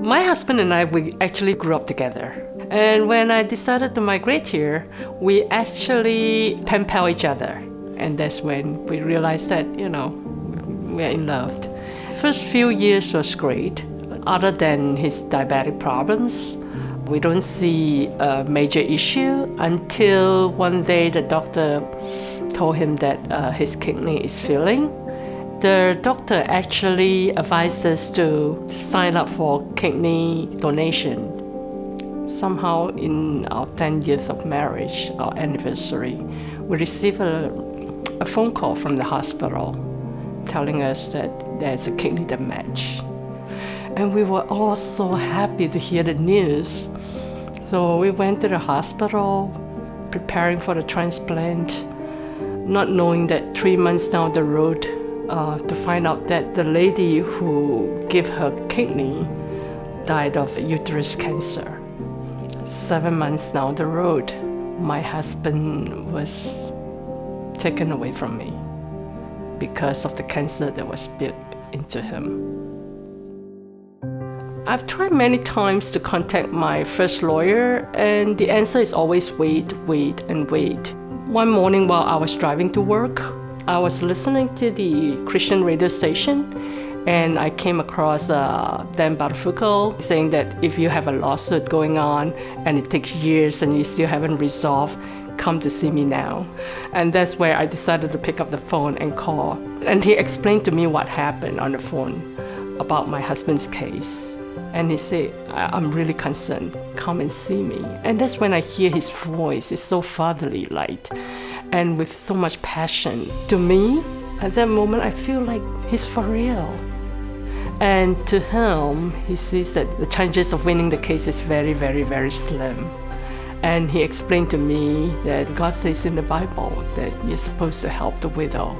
My husband and I, we actually grew up together. And when I decided to migrate here, we actually pen pal each other. And that's when we realized that, we're in love. First few years was great. Other than his diabetic problems, we don't see a major issue until one day the doctor told him that his kidney is failing. The doctor actually advised us to sign up for kidney donation. Somehow in our 10 years of marriage, our anniversary, we received a phone call from the hospital telling us that there's a kidney damage. And we were all so happy to hear the news. So we went to the hospital, preparing for the transplant, not knowing that 3 months down the road, to find out that the lady who gave her kidney died of uterus cancer. 7 months down the road, my husband was taken away from me because of the cancer that was built into him. I've tried many times to contact my first lawyer, and the answer is always wait, wait, and wait. One morning while I was driving to work, I was listening to the Christian radio station, and I came across Dan Buttafuoco saying that if you have a lawsuit going on and it takes years and you still haven't resolved, come to see me now. And that's where I decided to pick up the phone and call. And he explained to me what happened on the phone about my husband's case. And he said, I'm really concerned, come and see me. And that's when I hear his voice, it's so fatherly light and with so much passion. To me, at that moment, I feel like he's for real. And to him, he sees that the chances of winning the case is very, very, very slim. And he explained to me that God says in the Bible that you're supposed to help the widow.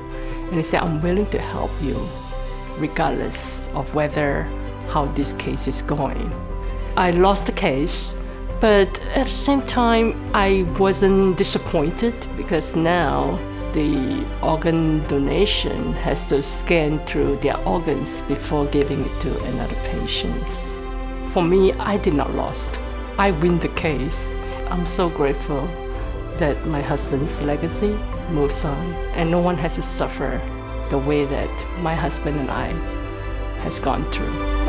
And he said, I'm willing to help you, regardless of how this case is going. I lost the case, but at the same time, I wasn't disappointed because now the organ donation has to scan through their organs before giving it to another patient. For me, I did not lose. I win the case. I'm so grateful that my husband's legacy moves on and no one has to suffer the way that my husband and I has gone through.